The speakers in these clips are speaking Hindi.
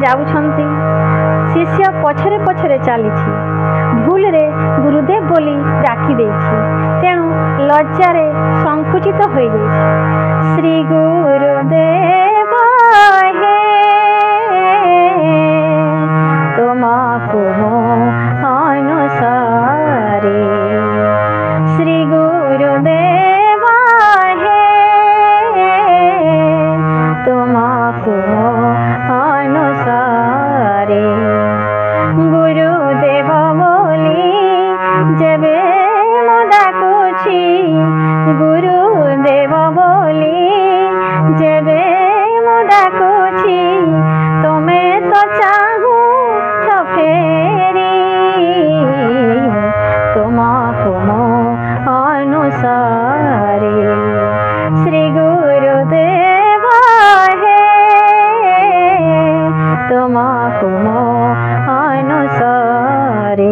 जाउछंती शिष्य पछरे पछरे चलीछि भूल रे गुरुदेव बोली डाकी देछि तेणु लज्जारे संकुचित हो जाइछि। श्री गुरुदेव हे तुमको अनुसारे श्री गुरुदेव हे तुमको अनुसारे गुरुदेव बोली जेबे मुदाकुछि गुरुदेव बोली जेबे मुदाकुछि तुमे तो चाहू फेरी तुमको अनुसारे श्री गुरुदेव हे तुमको अनुसारे।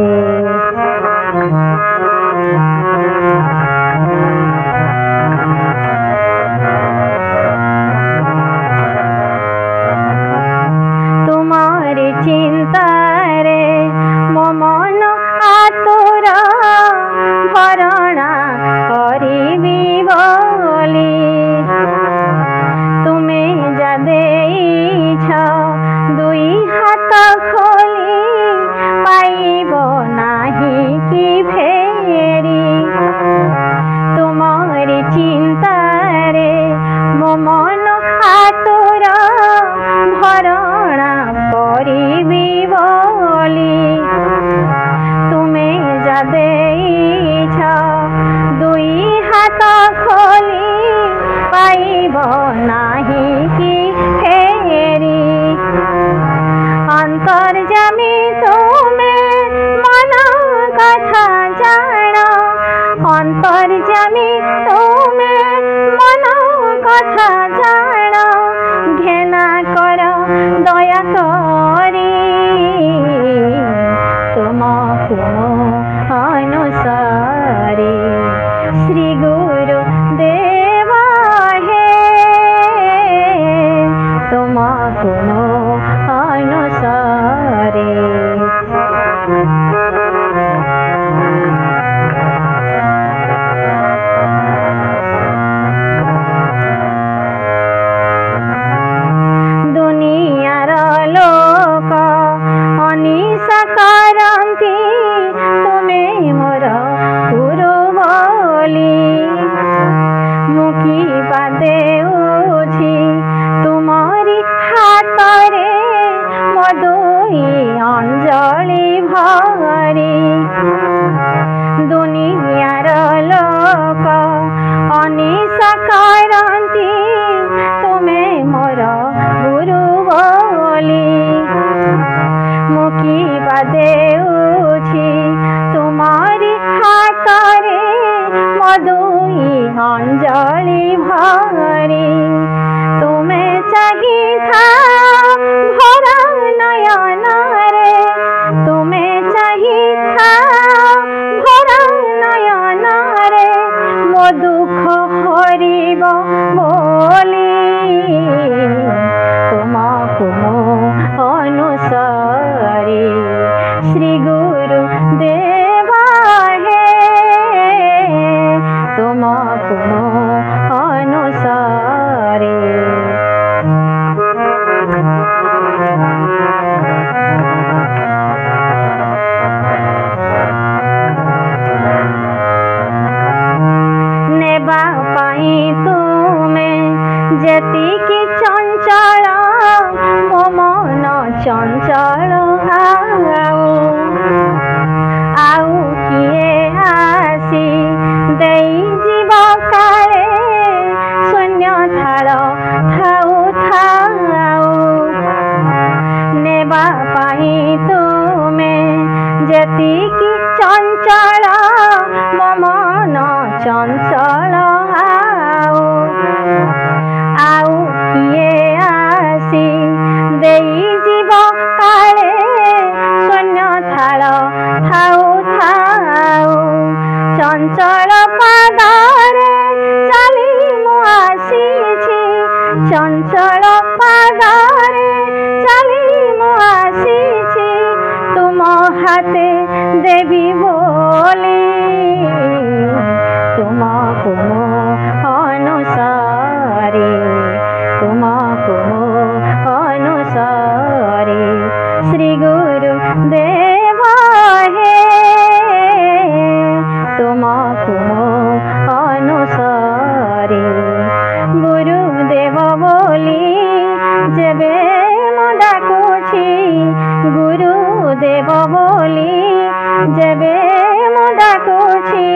तुम्हारी चिंता रे मो मन आतुर भरणा करिबी बोली तुमे जा देइछ दुई हाथ खोली पाइब नाही कि फेरी तुम्हारी चिंता रे मो मन आतुर भरणा करिबी बोली तुमे जा देइछ दुई हाथ खोली पाइब नाही कि फेरी अंतर्जामी तुमे मन कथा जान अंतर्जामी तुमे मन कथा जान घेना कर दया करी तुमको अनुसारे श्री गुरुदेव हे तुमको अनुसारे। दुनियार लोक अनिशा करंती तुमे मोर गुरु बोली मुकी देउछि तुमरी हाथ रे मधुई अंजलि भरी दुनियार लोक अनिशा करंती तुमे मोर गुरु बोली मुकी देउछि तुमरी हाथ रे मधुई अंजलि भरी तुमे चाही था भरा नयन रे तुमे चाही था भरा नयन रे मो दुख हरिब बोली तुमको अनुसारे श्री गुरुदेव हे तुमको अनुसारे। नेबा पाई तुमे जेतिकी चंचल मो मन चंचल आउ किए आसी देई जीव काले शून्य थाल थाउ थाउ नेबा पाई तुमे जेतिकी चंचल मो मन चंचल आउ किए आसी देई जीव काले शून्य थाल थाउ थाउ चंचल पादरे चाली मु आसीछि चंचल पादरे चाली मु हाथ देवी बोली तुमको अनुसारी तुमको अनुसारी श्री गुरु देव हे तुमको अनुसारी गुरुदेव बोली जेबे मु डाकुछि गुरुदेव बोली जेबे मु डाकुछि